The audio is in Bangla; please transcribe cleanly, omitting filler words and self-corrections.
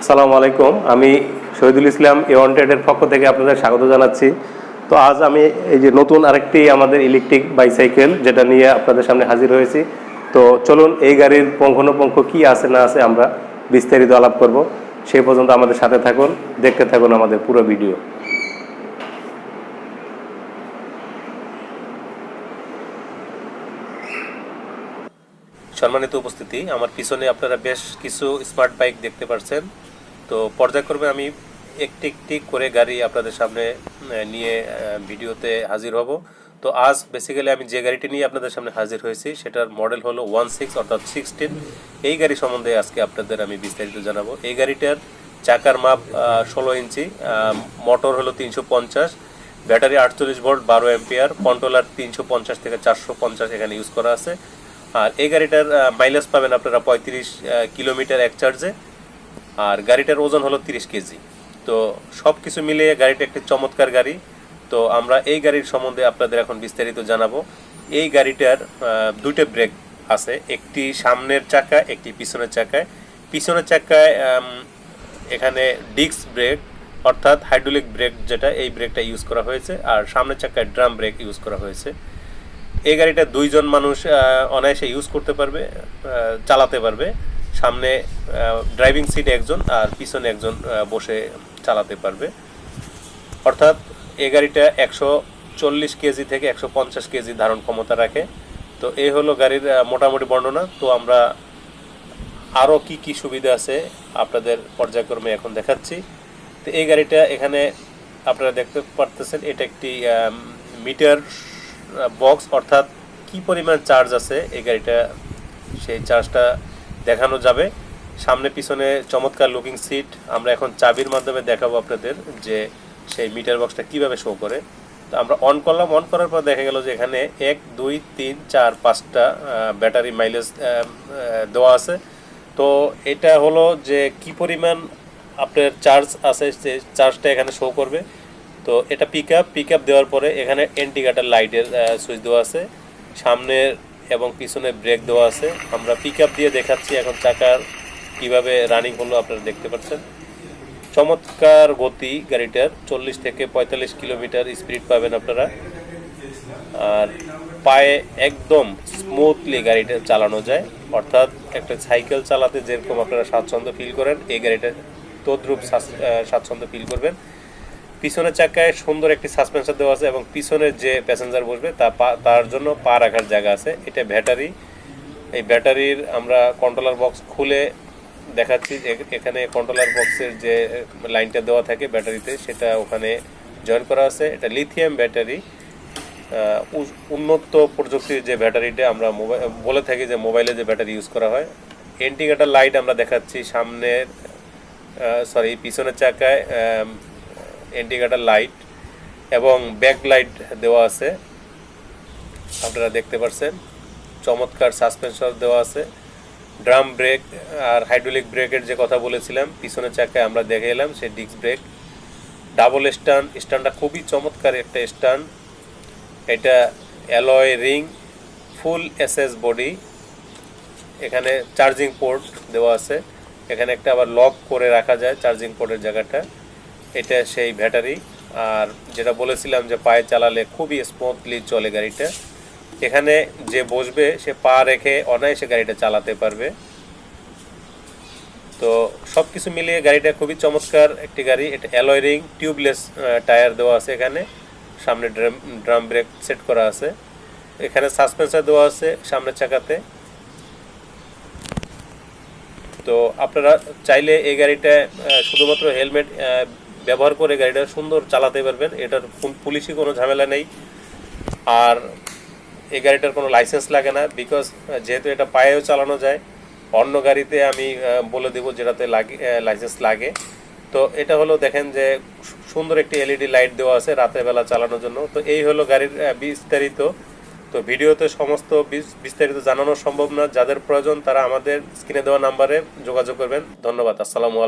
আসসালামু আলাইকুম। আমি শহীদুল ইসলাম এ ওয়ান্টেডের পক্ষ থেকে আপনাদের স্বাগত জানাচ্ছি। তো আজ আমি এই যে নতুন আরেকটি আমাদের ইলেকট্রিক বাইসাইকেল যেটা নিয়ে আপনাদের সামনে হাজির হয়েছি। তো চলুন এই গাড়ির পুঙ্খানুপুঙ্খ কী আছে না আছে আমরা বিস্তারিত আলাপ করব। সেই পর্যন্ত আমাদের সাথে থাকুন, দেখতে থাকুন আমাদের পুরো ভিডিও। সম্মানিত উপস্থিতি, আমার পিছনে আপনারা বেশ কিছু স্মার্ট বাইক দেখতে পাচ্ছেন। তো পর্যায়ক্রমে আমি একটি একটি করে গাড়ি আপনাদের সামনে নিয়ে ভিডিওতে হাজির হব। তো আজ বেসিক্যালি আমি যে গাড়িটি নিয়ে আপনাদের সামনে হাজির হয়েছি সেটার মডেল হলো 16 অর্থাৎ 16। এই গাড়ি সম্বন্ধে আজকে আপনাদের আমি বিস্তারিত জানাবো। এই গাড়িটার চাকার মাপ 16 ইঞ্চি, মোটর হলো 350, ব্যাটারি 48 ভোল্ট 12 অ্যাম্পিয়ার, কন্ট্রোলার 350 থেকে 450 এখানে ইউজ করা আছে। আর এই গাড়িটার মাইলেজ পাবেন আপনারা 35 কিলোমিটার এক চার্জে। আর গাড়িটার ওজন হলো 30 কেজি। তো সব কিছু মিলিয়ে গাড়িটা একটি চমৎকার গাড়ি। তো আমরা এই গাড়ির সম্বন্ধে আপনাদের এখন বিস্তারিত জানাবো। এই গাড়িটার দুটো ব্রেক আছে, একটি সামনের চাকা একটি পিছনের চাকায়। পিছনের চাকায় এখানে ডিস্ক ব্রেক অর্থাৎ হাইড্রোলিক ব্রেক যেটা, এই ব্রেকটা ইউজ করা হয়েছে। আর সামনের চাকায় ড্রাম ব্রেক ইউজ করা হয়েছে। এই গাড়িটা দুইজন মানুষ অনায়াসে ইউজ করতে পারবে, চালাতে পারবে। সামনে ড্রাইভিং সিটে একজন আর পিছনে একজন বসে চালাতে পারবে। অর্থাৎ এই গাড়িটা 140 কেজি থেকে 150 কেজি ধারণ ক্ষমতা রাখে। তো এই হলো গাড়ির মোটামুটি বর্ণনা। তো আমরা আরও কি কি সুবিধা আছে আপনাদের পর্যায়ক্রমে এখন দেখাচ্ছি। তো এই গাড়িটা এখানে আপনারা দেখতে পারতেছেন, এটা একটি মিটার বক্স, অর্থাৎ কি পরিমাণ চার্জ আছে এই গাড়িটা সেই চার্জটা দেখানো যাবে। সামনে পিছনে চমৎকার লুকিং সিট। আমরা এখন চাবির মাধ্যমে দেখাবো আপনাদের যে সেই মিটার বক্সটা কিভাবে শো করে। তো আমরা অন করলাম, অন করার পর দেখা গেল যে এখানে 1 2 3 4 5টা ব্যাটারি মাইলেজ দেওয়া আছে। তো এটা হলো যে কি পরিমাণ আপনার চার্জ আছে সে চার্জটা এখানে শো করবে। তো এটা পিক আপ দেওয়ার পরে এখানে ইন্ডিকেটর লাইটের সুইচ দেওয়া আছে, সামনের এবং পিছনে ব্রেক দেওয়া আছে। আমরা পিক আপ দিয়ে দেখাচ্ছি এখন চাকার কিভাবে রানিং হলো আপনারা দেখতে পাচ্ছেন। চমৎকার গতি গাড়িটার, 40 থেকে 45 কিলোমিটার স্পিড পাবেন আপনারা। আর পায়ে একদম স্মুথলি গাড়িটা চালানো যায়, অর্থাৎ একটা সাইকেল চালাতে যেরকম আপনারা স্বাচ্ছন্দ্য ফিল করেন এই গাড়িটা তদ্রূপ স্বাচ্ছন্দ্য ফিল করবেন। পিছনের চাকায় সুন্দর একটি সাসপেনশন দেওয়া আছে এবং পিছনের যে প্যাসেঞ্জার বসবে তার জন্য পা রাখার জায়গা আছে। এটা ব্যাটারি। এই ব্যাটারির আমরা কন্ট্রোলার বক্স খুলে দেখাচ্ছি। এখানে কন্ট্রোলার বক্সের যে লাইনটা দেওয়া থাকে ব্যাটারিতে সেটা ওখানে জয়েন করা আছে। এটা লিথিয়াম ব্যাটারি, উন্নত প্রযুক্তির যে ব্যাটারিটা আমরা বলে থাকি যে মোবাইলে যে ব্যাটারি ইউজ করা হয়। ইন্ডিকেটর লাইট আমরা দেখাচ্ছি সামনের পিছনের চাকায় ইন্ডিকেটর লাইট এবং ব্যাক লাইট দেওয়া আছে, আপনারা দেখতে পাচ্ছেন। চমৎকার সাসপেনশন দেওয়া আছে। ড্রাম ব্রেক আর হাইড্রোলিক ব্রেকের যে কথা বলেছিলাম পিছনের চাকায় আমরা দেখে এলাম সেই ডিস্ক ব্রেক। ডাবল স্ট্যান্ডটা খুবই চমৎকার একটা স্ট্যান্ড। এটা অ্যালয় রিং, ফুল এসএস বডি। এখানে চার্জিং পোর্ট দেওয়া আছে, এখানে একটা আবার লক করে রাখা যায় চার্জিং পোর্টের জায়গাটা। এটা সেই ব্যাটারি। আর যেটা বলেছিলাম যে পায়ে চালালে খুবই স্মুথলি চলে গাড়িটা। এখানে যে বসবে সে পা রেখে অনায়াসে গাড়িটা চালাতে পারবে। তো সব কিছু মিলিয়ে গাড়িটা খুবই চমৎকার একটি গাড়ি। এটা অ্যালয় রিং, টিউবলেস টায়ার দেওয়া আছে, এখানে সামনে ড্রাম ব্রেক সেট করা আছে, এখানে সাসপেন্সার দেওয়া আছে সামনের চাকাতে। তো আপনারা চাইলে এই গাড়িটা শুধুমাত্র হেলমেট ব্যবহার করে গাড়িটা সুন্দর চালাতে পারবেন। এটার পুলিশি কোনো ঝামেলা নেই। আর এই গাড়িটার কোনো লাইসেন্স লাগে না, বিকজ যেহেতু এটা পায়েও চালানো যায়। অন্য গাড়িতে আমি বলে দেবো যেটাতে লাইসেন্স লাগে। তো এটা হলো দেখেন যে সুন্দর একটি এলইডি লাইট দেওয়া আছে রাতের বেলা চালানোর জন্য। তো এই হলো গাড়ির বিস্তারিত। তো ভিডিওতে সমস্ত বিস্তারিত জানানো সম্ভব না। যাদের প্রয়োজন তারা আমাদের স্ক্রিনে দেওয়া নাম্বারে যোগাযোগ করবেন। ধন্যবাদ। আসসালামু আলাইকুম।